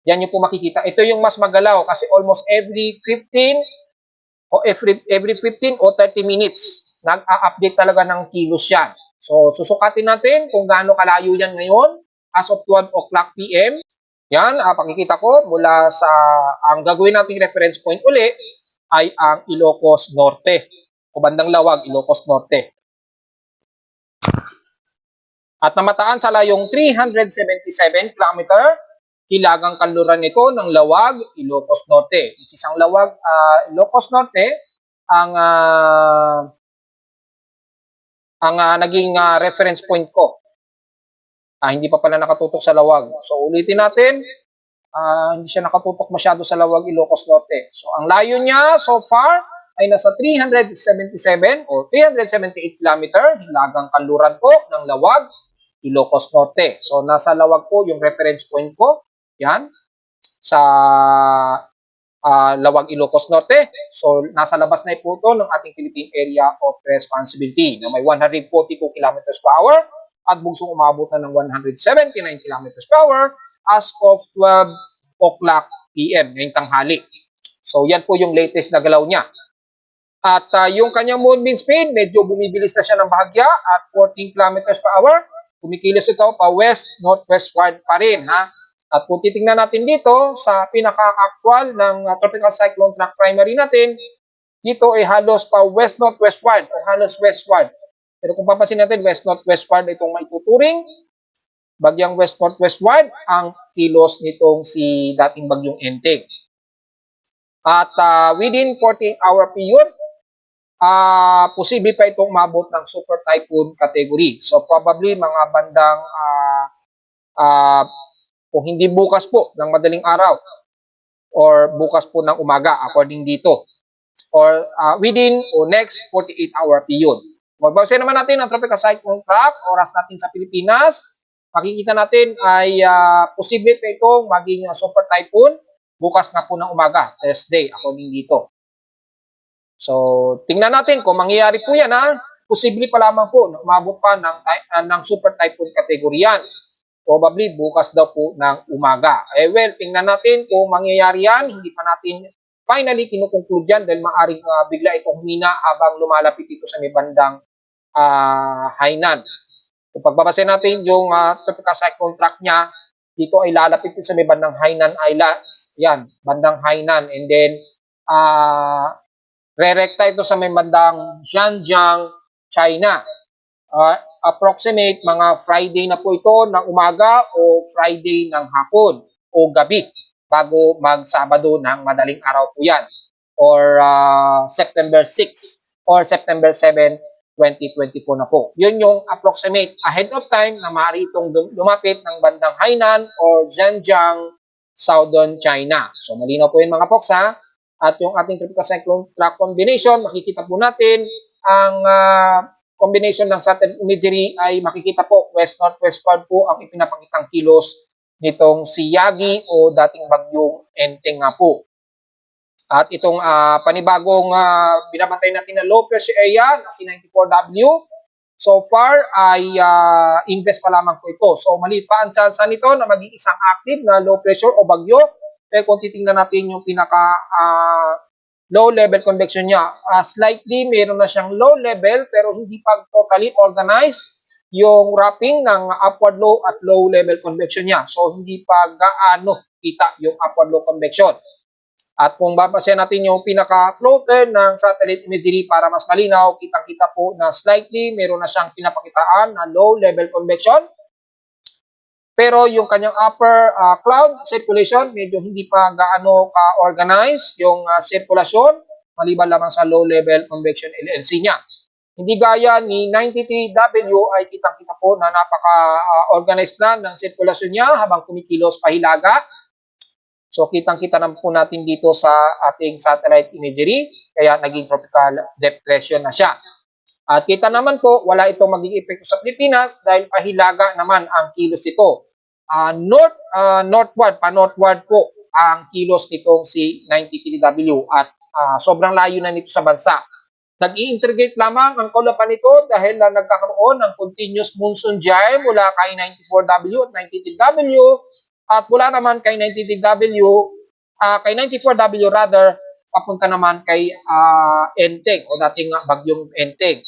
Yan yung po makikita. Ito yung mas magalaw kasi almost every 15 o every 15 o 30 minutes, nag-update talaga ng kilos yan. So, susukatin natin kung gaano kalayo yan ngayon as of 12 o'clock p.m. Yan, pakikita ko mula sa, ang gagawin nating reference point uli ay ang Ilocos Norte o bandang Lawag, Ilocos Norte. At namataan sa layong 377 km, hilagang kanluran nito ng Lawag, Ilocos Norte. Isang Lawag, Ilocos Norte, ang naging reference point ko. Hindi pa pala nakatutok sa Lawag. So, ulitin natin. Hindi siya nakatutok masyado sa Lawag, Ilocos Norte. So, ang layo niya so far ay nasa 377 o 378 km, hilagang kanluran po ng Lawag, Ilocos Norte. So, nasa Lawag po yung reference point ko. Yan. Sa Lawag, Ilocos Norte. So, nasa labas na po ito ng ating Philippine Area of Responsibility na may 142 km per hour at bugsong umabot na ng 179 km per hour as of 12 o'clock p.m. ngayong tanghali. So, yan po yung latest na galaw niya. At yung kanyang moonbeam speed, medyo bumibilis na siya ng bahagya at 14 km per hour. Kumikilos ito pa west-northwestward pa rin. At kung titingnan natin dito sa pinaka-actual ng tropical cyclone track primary natin, dito ay halos pa west-northwestward o halos westward. Pero kung papansin natin, west-northwestward itong maituturing. Bagyang west-northwestward ang kilos nitong si dating bagyong Enteng. At within 48-hour period, posible pa itong umabot ng super typhoon category. So probably mga bandang kung hindi bukas po ng madaling araw or bukas po ng umaga according dito or within o next 48-hour period. Magbabasa naman natin ang tropical cyclone track, oras natin sa Pilipinas. Makikita natin ay posible pa itong maging super typhoon bukas na po ng umaga, Thursday, according dito. So, tingnan natin kung mangyayari po yan posible pa lamang po na umabot pa ng super typhoon category yan. Probably bukas daw po ng umaga. Well, tingnan natin kung mangyayari yan, hindi pa natin finally kinukonclude yan dahil maaaring bigla itong humina habang lumalapit ito sa may bandang Hainan. Kung pagbabase natin yung tropical cyclone track niya, dito ay lalapit sa may bandang Hainan Islands. Yan, bandang Hainan. And then, Rerekta ito sa may bandang Zhejiang, China. Approximate mga Friday na po ito ng umaga o Friday ng hapon o gabi bago mag-Sabado ng madaling araw po yan or September 6 or September 7, 2024 na po. Yun yung approximate ahead of time na maaari itong lumapit ng bandang Hainan or Zhejiang, Southern China. So malinaw po yun mga folks ha. At yung ating tropical cyclone track combination, makikita po natin ang combination ng satellite imagery ay makikita po west-northwest po ang ipinapakitang kilos nitong si Yagi o dating bagyong Enteng nga po. At itong panibagong binabantay natin na low pressure area na si 94W, so far ay invest pa lamang po ito. So maliit pa ang chance nito na maging isang active na low pressure o bagyo. Pero kung titingnan natin yung pinaka low level convection niya, slightly meron na siyang low level pero hindi pa totally organized yung wrapping ng upward low at low level convection niya. So hindi pa gaano kita yung upward low convection. At kung babasehan natin yung pinaka-floater ng satellite imagery para mas malinaw, kitang-kita po na slightly meron na siyang pinapakitaan na low level convection. Pero yung kanyang upper cloud circulation, medyo hindi pa gaano ka-organized yung sirkulasyon, maliban lamang sa low-level convection LLC niya. Hindi gaya ni 93W ay kitang-kita po na napaka-organized na ng sirkulasyon niya habang kumikilos pahilaga. So kitang-kita naman po natin dito sa ating satellite imagery, kaya naging tropical depression na siya. At kita naman po, wala itong magiging epekto sa Pilipinas dahil pahilaga naman ang kilos nito. Northward po ang kilos nitong si 93W at sobrang layo na nito sa bansa. Nag-i-integrate lamang ang kaulapan nito dahil nagkakaroon ng continuous monsoon gyre mula kay 94W at 93W at wala naman kay 93W, kay 94W rather, papunta naman kay Enteng o dating bagyong Enteng.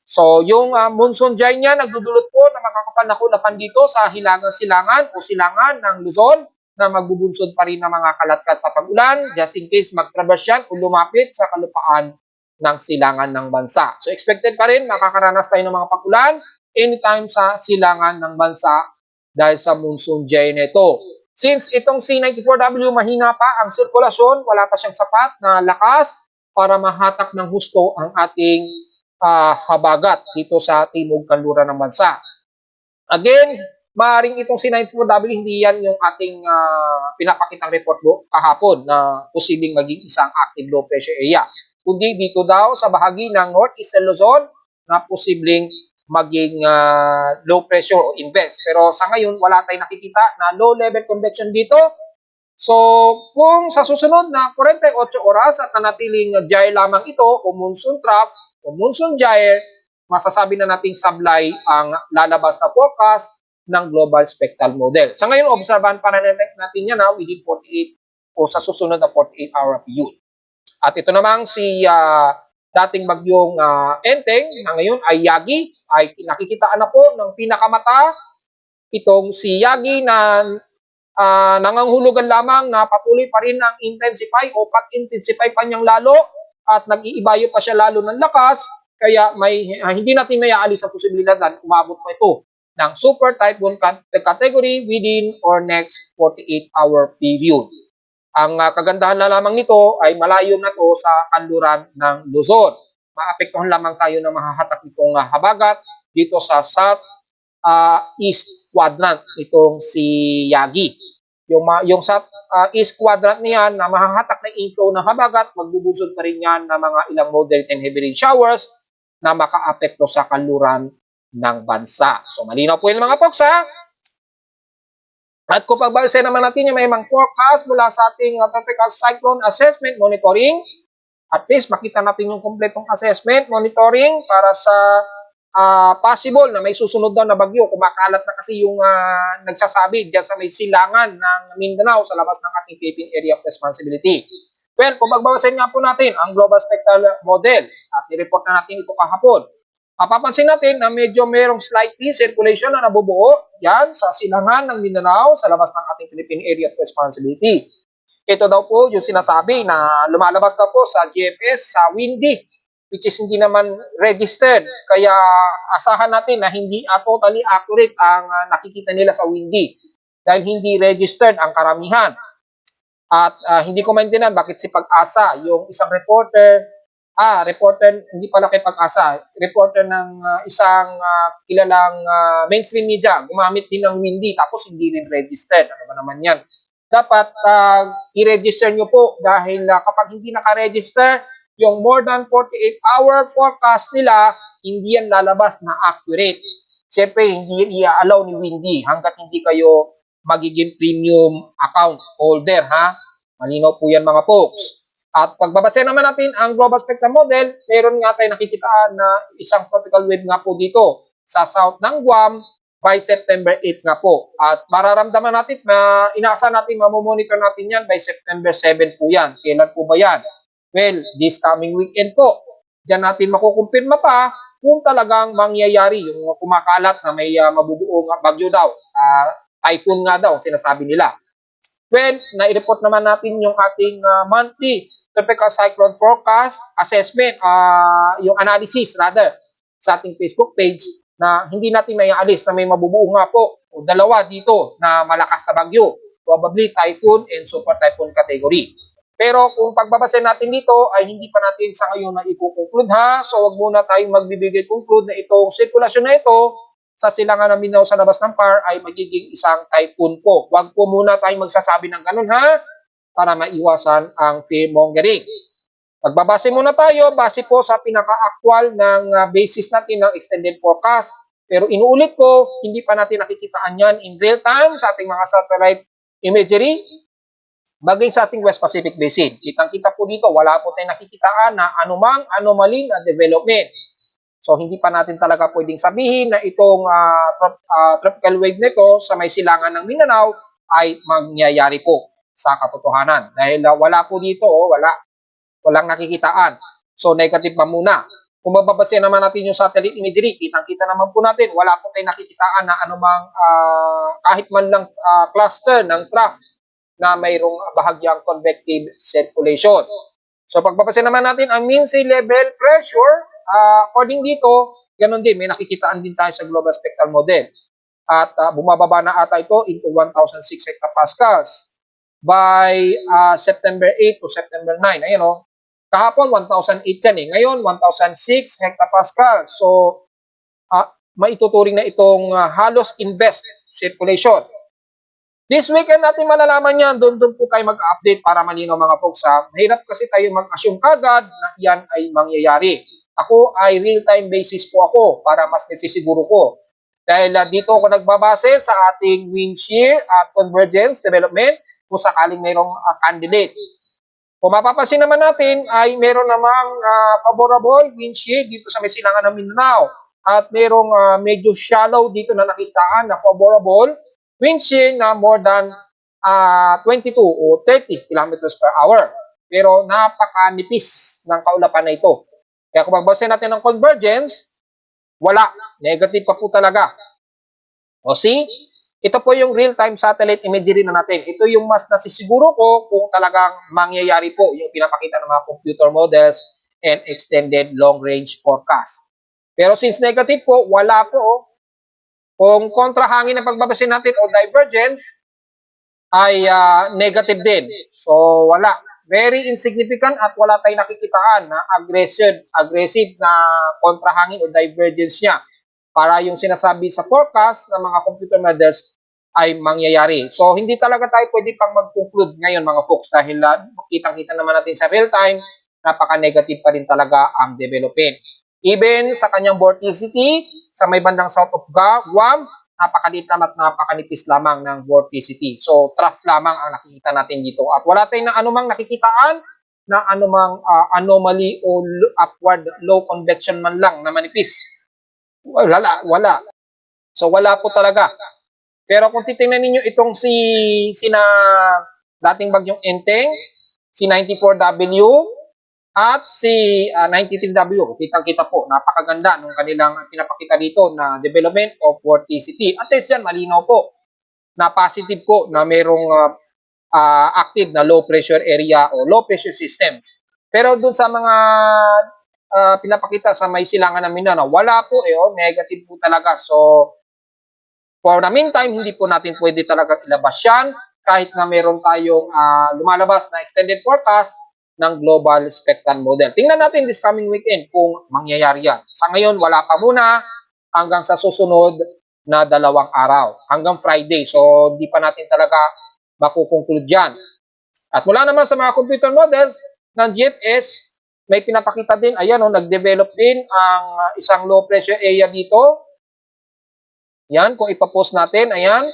So, yung monsoon gyre niya nagdudulot po na makakapanakunapan dito sa hilagang silangan o silangan ng Luzon na magbubunsod pa rin ng mga kalatkat na pag-ulan just in case mag-traverse yan o lumapit sa kalupaan ng silangan ng bansa. So, expected pa rin makakaranas tayo ng mga pag-ulan anytime sa silangan ng bansa dahil sa monsoon gyre nito. Since itong C94W mahina pa ang sirkulasyon, wala pa siyang sapat na lakas para mahatak ng husto ang ating habagat dito sa timog kanluran ng bansa. Again, maaaring itong C94W, hindi yan yung ating pinapakitang report kahapon na posibleng maging isang active low pressure area. Kundi dito daw sa bahagi ng Northeast Luzon na posibleng maging low pressure o invest. Pero sa ngayon, wala tayong nakikita na low level convection dito. So, kung sa susunod na 48 oras at nanatiling gyre lamang ito o monsoon trough, o monsoon gyre, masasabi na nating sablay ang lalabas na forecast ng Global Spectral Model. Sa ngayon, obserbahan pa natin yan within 48 o sa susunod na 48-hour period. At ito namang si dating bagyong Enteng na ngayon ay Yagi, ay nakikitaan na po ng pinakamata itong si Yagi na nangangahulugan lamang na patuloy pa rin ang intensify o pag-intensify pa niyang lalo at nag-iibayo pa siya lalo ng lakas, kaya hindi natin may aalis sa posibilidad na umabot pa ito ng super typhoon category within or next 48-hour period. Ang kagandahan na lamang nito ay malayo na to sa kanluran ng Luzon. Maapektuhan lamang tayo na mahahatak nitong habagat dito sa south east quadrant itong si Yagi. Yung sa east quadrant niyan na mahahatak na inflow ng habagat, magbubunsod pa rin yan ng mga ilang moderate and heavy rain showers na makaapekto sa kanluran ng bansa. So malinaw po yun mga folks ha. At kung pagbabasehan naman natin yung may mga forecast mula sa ating tropical cyclone assessment monitoring, at least makita natin yung kompletong assessment monitoring para sa possible na may susunod daw na bagyo. Kumakalat na kasi yung nagsasabi dyan sa may silangan ng Mindanao sa labas ng ating Philippine Area of Responsibility. Well, kung magbabasahin nga po natin ang Global Spectral Model at nireport na natin ito kahapon, mapapansin natin na medyo merong slightly circulation na nabubuo yan sa silangan ng Mindanao sa labas ng ating Philippine Area of Responsibility. Ito daw po yung sinasabi na lumalabas daw po sa GFS sa windy, which is hindi naman registered. Kaya asahan natin na hindi totally accurate ang nakikita nila sa windy dahil hindi registered ang karamihan. At hindi ko maintindihan bakit si Pag-asa, yung isang reporter, hindi pala kay Pag-asa, reporter ng isang kilalang mainstream media, gumamit din ng windy tapos hindi rin registered. Ano ba naman yan? Dapat i-register nyo po dahil kapag hindi naka-register, yung more than 48-hour forecast nila, hindi yan lalabas na accurate. Siyempre, hindi yan i-allow ni Windy hanggat hindi kayo magiging premium account holder, ha? Malinaw po yan mga folks. At pagbabase naman natin ang global spectrum model, meron nga tayo nakikitaan na isang tropical wave nga po dito sa south ng Guam by September 8 nga po. At mararamdaman natin na inaasa natin, mamomonitor natin yan by September 7 po yan. Kailan po ba yan? Well, this coming weekend po. Diyan natin makukumpirma pa kung talagang mangyayari yung kumakalat na may mabubuong bagyo daw. Typhoon nga daw, sinasabi nila. Well, nai-report naman natin yung ating monthly tropical cyclone forecast assessment, yung analysis rather, sa ating Facebook page na hindi natin may aalis na may mabubuo nga po o dalawa dito na malakas na bagyo, probably typhoon and super typhoon category. Pero kung pagbabase natin dito ay hindi pa natin sa ngayon na i-conclude ha. So wag muna tayong magbibigay conclude na itong sirkulasyon na ito sa silangan ng Mindanao sa labas ng PAR ay magiging isang typhoon po. Wag po muna tayong magsasabi ng ganun ha para maiwasan ang fear-mongering. Magbabase muna tayo base po sa pinaka-actual ng basis natin ng extended forecast. Pero inuulit ko, hindi pa natin nakikitaan yan in real time sa ating mga satellite imagery bagay sa ating West Pacific Basin. Kitang-kita po dito, wala po tayong nakikitaan na anumang anomaly na development. So, hindi pa natin talaga pwedeng sabihin na itong tropical wave nito sa may silangan ng Mindanao ay mangyayari po sa katotohanan. Dahil wala po dito, walang nakikitaan. So, negative pa muna. Kung mababase naman natin yung satellite imagery, kitang-kita naman po natin, wala po tayong nakikitaan na anumang kahit man lang cluster ng trough na mayroong bahagyang convective circulation. So pagbabase naman natin ang mean sea level pressure, according dito, ganun din, may nakikitaan din tayo sa global spectral model. At bumababa na ata ito into 1,006 hectopascals by September 8 to September 9. Ayan o, kahapon 1,008 yan eh. Ngayon 1,006 hectopascals. So maituturing na itong halos in-best circulation. This weekend natin malalaman yan, doon po tayo mag-update para malinaw mga folks ha. Mahirap kasi tayo mag-assume kagad na yan ay mangyayari. Ako ay real-time basis po ako para mas nasisiguro ko. Dahil dito ako nagbabase sa ating wind shear at convergence development kung sakaling mayroong candidate. Kung mapapansin naman natin ay meron namang favorable wind shear dito sa may silangan ng Mindanao. At mayroong medyo shallow dito na nakitaan na favorable wind shear na more than 22 o 30 kilometers per hour. Pero napakanipis ng kaulapan na ito. Kaya kung magbase natin ng convergence, wala. Negative pa po talaga. O see, ito po yung real-time satellite imagery na natin. Ito yung mas nasisiguro ko kung talagang mangyayari po yung pinapakita ng mga computer models and extended long-range forecast. Pero since negative po, wala po. Kung kontrahangin na pagbabase natin o divergence, ay negative din. So, wala. Very insignificant at wala tayong nakikitaan na aggressive na kontrahangin o divergence niya para yung sinasabi sa forecast ng mga computer models ay mangyayari. So, hindi talaga tayo pwede pang mag-conclude ngayon mga folks dahil kitang-kita naman natin sa real time, napaka-negative pa rin talaga ang development. Even sa kanyang vorticity, sa may bandang south of Guam, napakaliit at napakanipis lamang ng vorticity. So, trough lamang ang nakikita natin dito. At wala tayong anumang nakikitaan na anumang anomaly o upward low convection man lang na manipis. Wala. So, wala po talaga. Pero kung titingnan ninyo itong dating bagyong Enteng, si 94W, at si 93W, kitang-kita po, napakaganda nung kanilang pinapakita dito na development of vorticity. At least yan, malinaw po, na positive po na mayroong active na low pressure area o low pressure systems. Pero dun sa mga pinapakita sa may silangan ng Mindanao, wala po negative po talaga. So, for the meantime, hindi po natin pwede talaga ilabas yan kahit na meron tayong lumalabas na extended forecast ng global spectral model. Tingnan natin this coming weekend kung mangyayari yan. Sa ngayon, wala pa muna hanggang sa susunod na 2 araw, hanggang Friday. So, di pa natin talaga makukonclude yan. At mula naman sa mga computer models ng GFS, may pinapakita din, ayan nag-develop din ang isang low pressure area dito. Yan, kung ipapost natin, ayan.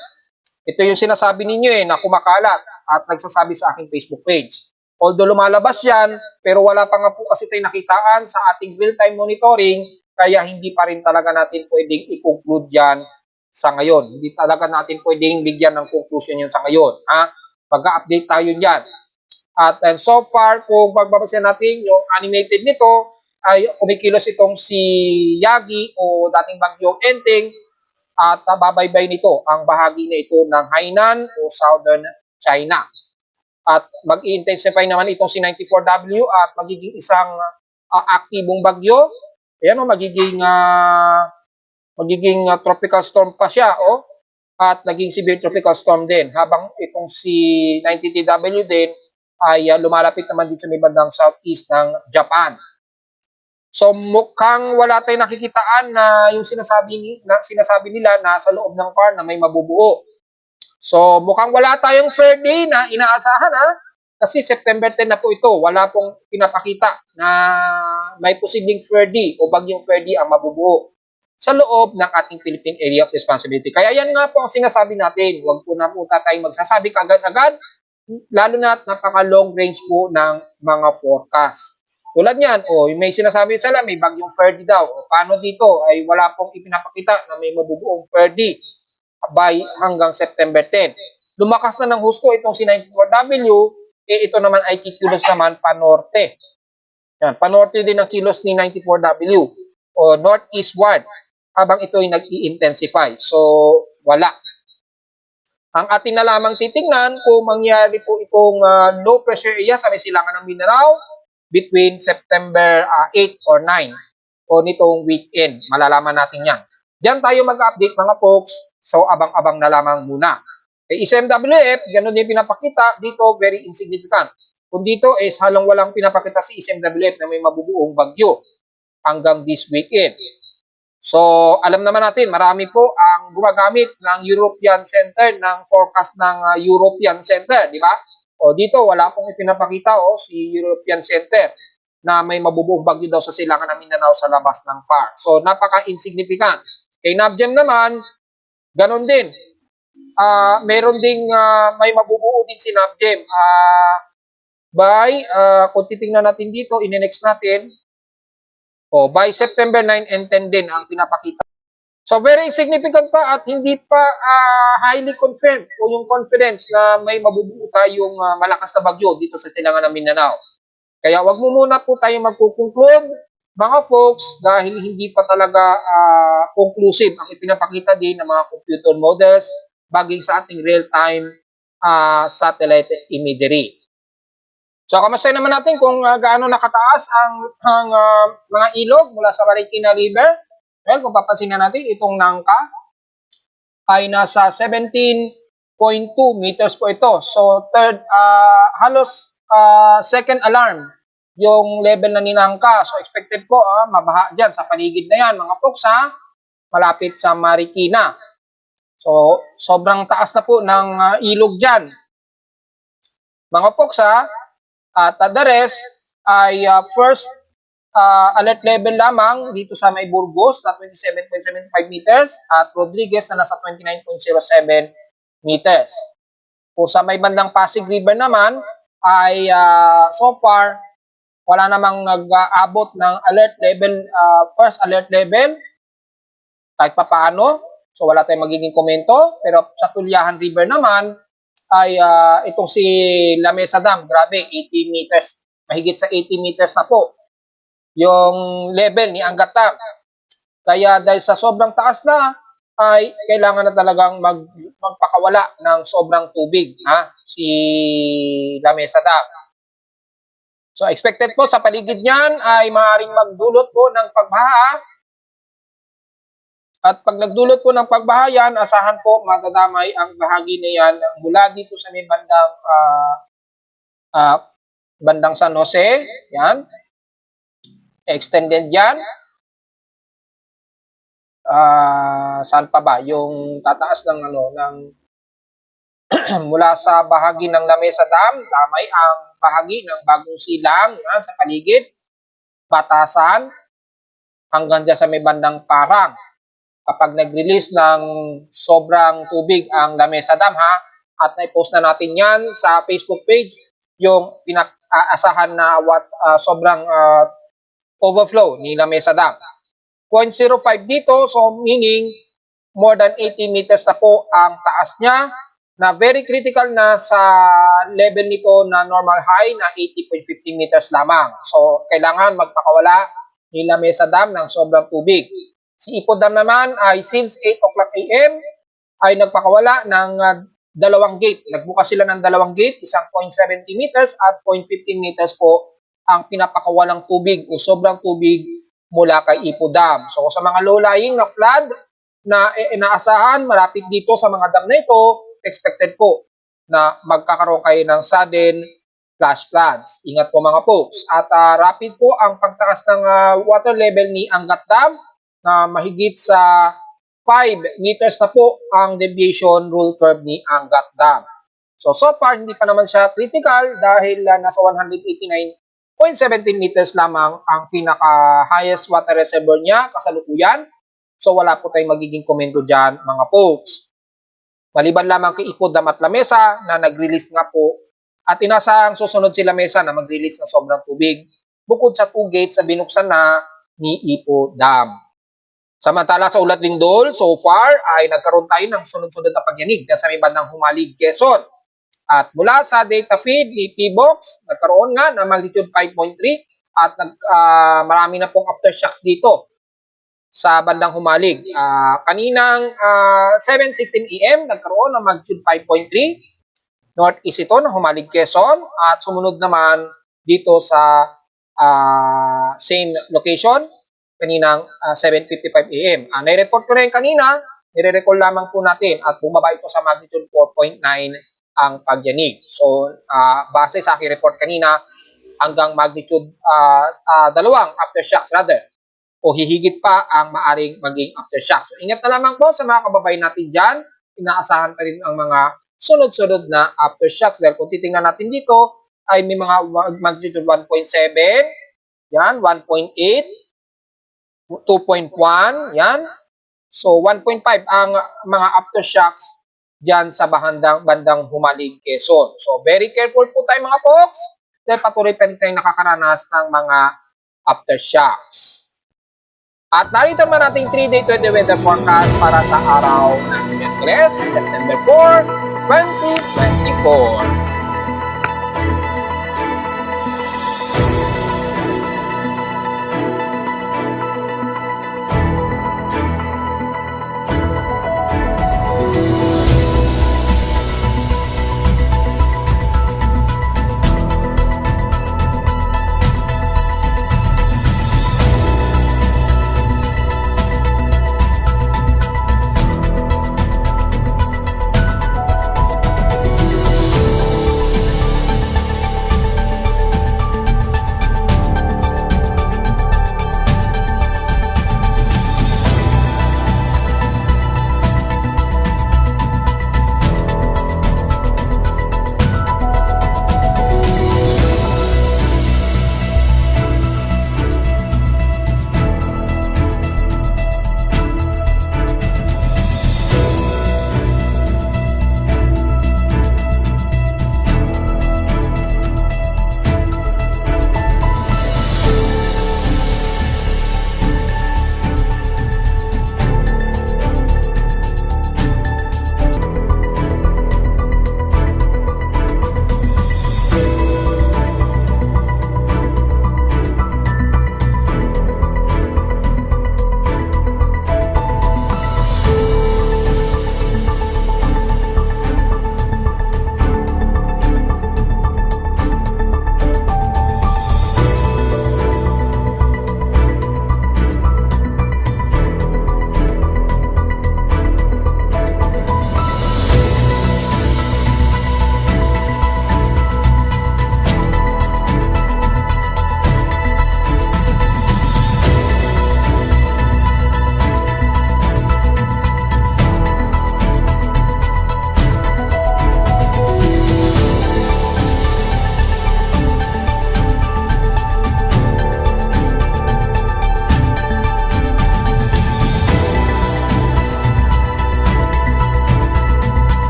Ito yung sinasabi ninyo na kumakalat at nagsasabi sa aking Facebook page. Although lumalabas yan, pero wala pa nga po kasi tayo nakitaan sa ating real-time monitoring, kaya hindi pa rin talaga natin pwedeng i-conclude yan sa ngayon. Hindi talaga natin pwedeng bigyan ng conclusion yan sa ngayon. Mag-update tayo dyan. At so far, kung pagbabasin natin yung animated nito, ay kumikilos itong si Yagi o dating bagyong Enteng at babaybay nito ang bahagi na ito ng Hainan o Southern China. At mag-i-intensify naman itong si 94W at magiging isang aktibong bagyo. Ayan magiging tropical storm pa siya at naging severe tropical storm din. Habang itong si 90TW din ay lumalapit naman dito sa may bandang southeast ng Japan. So mukhang wala tayong nakikitaan na yung sinasabi nila na sa loob ng car na may mabubuo. So mukhang wala tayong fair day na inaasahan kasi September 10 na po ito. Wala pong pinapakita na may posibleng fair day o bagyong fair day ang mabubuo sa loob ng ating Philippine Area of Responsibility. Kaya yan nga po ang sinasabi natin. Huwag po na po tayong magsasabi kagad-agad, lalo na napaka-long range po ng mga forecast. Tulad niyan, may sinasabi sila, may bagyong Ferdy daw. Paano dito ay wala pong ipinapakita na may mabubuong Ferdy by hanggang September 10. Lumakas na ng husto itong si 94W, ito naman ay kikilos naman panorte. Yan, panorte din ang kilos ni 94W o northeastward habang ito ay nag-i-intensify. So, wala. Ang atin na lamang titingnan kung mangyari po itong low pressure area sa may silangan ng Mindanao between September 8 or 9 o nitong weekend. Malalaman natin yan. Diyan tayo mag-update mga folks. So, abang-abang na lamang muna. Kay SMWF, ganun din pinapakita. Dito, very insignificant. Kung dito is halong walang pinapakita si SMWF na may mabubuong bagyo hanggang this weekend. So, alam naman natin, marami po ang gumagamit ng European Center, ng forecast ng European Center, di ba? O dito, wala pong ipinapakita si European Center na may mabubuong bagyo daw sa silangan ng Mindanao sa labas ng PAR. So, napaka-insignificant. Kay NABGEM naman, ganon din. Meron ding may mabubuo din si NABGEM. Kung titingnan natin dito, in-next natin, by September 9 and 10 din ang pinapakita. So, very insignificant pa at hindi pa highly confirmed o yung confidence na may mabubuo tayong malakas na bagyo dito sa silangan ng Mindanao. Kaya wag mo muna po tayo magkukonclude, mga folks, dahil hindi pa talaga conclusive ang ipinapakita din ng mga computer models bagay sa ating real-time satellite imagery. So, kamusta naman natin kung gaano nakataas ang mga ilog mula sa Marikina River. Well, kung papansin na natin, itong Nangka ay nasa 17.2 meters po ito. So, halos second alarm yung level na ni Nangka. So, expected po mabaha dyan sa paligid na yan, mga folks malapit sa Marikina. So, sobrang taas na po ng ilog dyan. Mga folks at the rest ay first alert level lamang dito sa may Burgos na 27.75 meters at Rodriguez na nasa 29.07 meters. Kung sa may bandang Pasig River naman ay so far wala namang nag-aabot ng alert level, first alert level kahit papaano. So wala tayong magiging komento, pero sa Tulyahan River naman ay itong si La Mesa Dam, grabe, 80 meters, mahigit sa 80 meters na po yung level ni Angat Dam. Kaya dahil sa sobrang taas na, ay kailangan na talagang magpakawala ng sobrang tubig, si Lamesa Dam. So expected po sa paligid niyan ay maaaring magdulot po ng pagbaha. At pag nagdulot po ng pagbaha yan, asahan po matadamay ang bahagi na yan mula dito sa may bandang San Jose, yan. Extended yan. Saan pa ba? Yung tataas ng mula sa bahagi ng Lamesa Dam, damay ang bahagi ng Bagong Silang sa paligid, Batasan, hanggang dyan sa may bandang Parang. Kapag nag-release ng sobrang tubig ang Lamesa Dam, at na-post na natin yan sa Facebook page, yung pinag-aasahan na sobrang overflow ni Lamesa Dam. 0.05 dito, so meaning more than 80 meters na po ang taas niya, na very critical na sa level nito na normal high na 80.50 meters lamang. So kailangan magpakawala ni Lamesa Dam ng sobrang tubig. Si Ipo Dam naman ay since 8 o'clock AM ay nagpakawala ng dalawang gate. Nagbukas sila ng dalawang gate, isang 0.70 meters at 0.15 meters po ang pinapakawalang tubig o sobrang tubig mula kay Ipo Dam. So sa mga low-lying na flood na inaasahan malapit dito sa mga dam na ito, expected po na magkakaroon kayo ng sudden flash floods. Ingat po mga folks. At rapid po ang pagtaas ng water level ni Angat Dam na mahigit sa 5 meters na po ang deviation rule curve ni Angat Dam. So far, hindi pa naman siya critical dahil nasa 189.17 meters lamang ang pinaka-highest water reservoir niya kasalukuyan. So wala po tayong magiging komento dyan mga folks. Maliban lamang kay Ipo Dam at Lamesa na nag-release nga po at inasahang susunod si Lamesa na mag-release ng sobrang tubig bukod sa 2 gates na binuksan na ni Ipo Dam. Samantala sa Ulat Lindol, so far ay nagkaroon tayo ng sunod-sunod na pagyanig dyan sa may bandang Humalig, Quezon. At mula sa data feed ni PBOX, nagkaroon nga ng magnitude 5.3 at marami na pong aftershocks dito sa bandang Humalig. Kaninang 7:16 AM, nagkaroon ng magnitude 5.3. Northeast ito ng Humalig, Quezon. At sumunod naman dito sa same location, kaninang 7:55 AM. Nai-report ko rin kanina, nire-recall lamang po natin at bumaba ito sa magnitude 4.9 ang pagyanig. So, base sa aking report kanina, hanggang magnitude dalawang aftershocks rather, o hihigit pa ang maaring maging aftershocks. So, ingat na lamang po sa mga kababayan natin dyan. Inaasahan pa rin ang mga sunod-sunod na aftershocks. Dahil kung titingnan natin dito, ay may mga magnitude 1.7, yan, 1.8, 2.1, yan. So, 1.5 ang mga aftershocks dyan sa bandang Humalig, Quezon. So, very careful po tayo mga folks dahil patuloy pa rin tayong nakakaranas ng mga aftershocks. At narito naman ating 3-day 20 weather forecast para sa araw ng Miyerkules, September 4, 2024.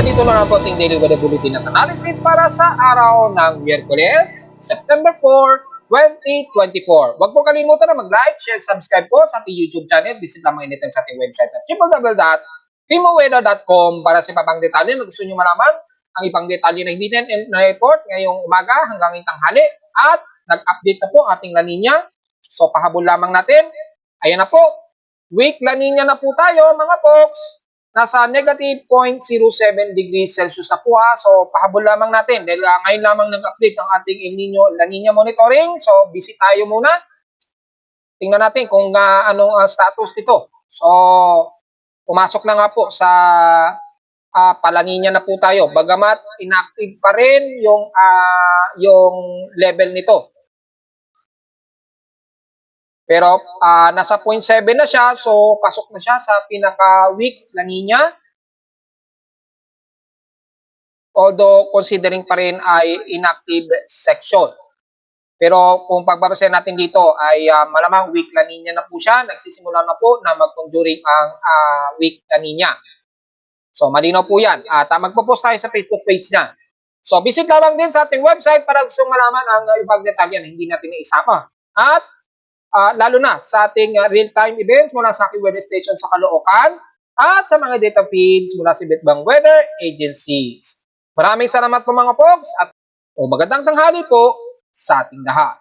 dito lang ang ating daily weather bulletin at analysis para sa araw ng Miyerkules, September 4, 2024. Huwag po kalimutan na mag-like, share, subscribe po sa ating YouTube channel. Visit lamang anytime sa ating website at www.timoweather.com para sa ibang detalye na gusto nyo malaman. Ang ibang detalye na hindi na report ngayong umaga hanggang tanghali at nag-update na po ating La Nina. So pahabol lamang natin. Ayan na po. Weak La Nina na po tayo mga folks. Nasa negative 0.07 degrees Celsius na po ha. So, pahabol lamang natin dahil ngayon lamang nag-update ang ating El Nino, La Nina monitoring. So, busy tayo muna. Tingnan natin kung anong status nito. So, pumasok na nga po sa Pala Nina na po tayo. Bagamat inactive pa rin yung level nito. Pero nasa 0.7 na siya, so pasok na siya sa pinaka-weak La Nina. Although considering pa rin ay inactive section. Pero kung pagbabasahin natin dito ay malamang weak La Nina na po siya. Nagsisimula na po na mag-conjuring ang weak La Nina. So malinaw po yan. At magpo-post tayo sa Facebook page niya. So visit lamang din sa ating website para gusto malaman ang ibang detalye na hindi natin isama. At lalo na sa ating real-time events mula sa aking weather station sa Caloocan at sa mga data feeds mula sa Bitbang Weather Agencies. Maraming salamat po mga folks at magandang tanghali po sa ating lahat.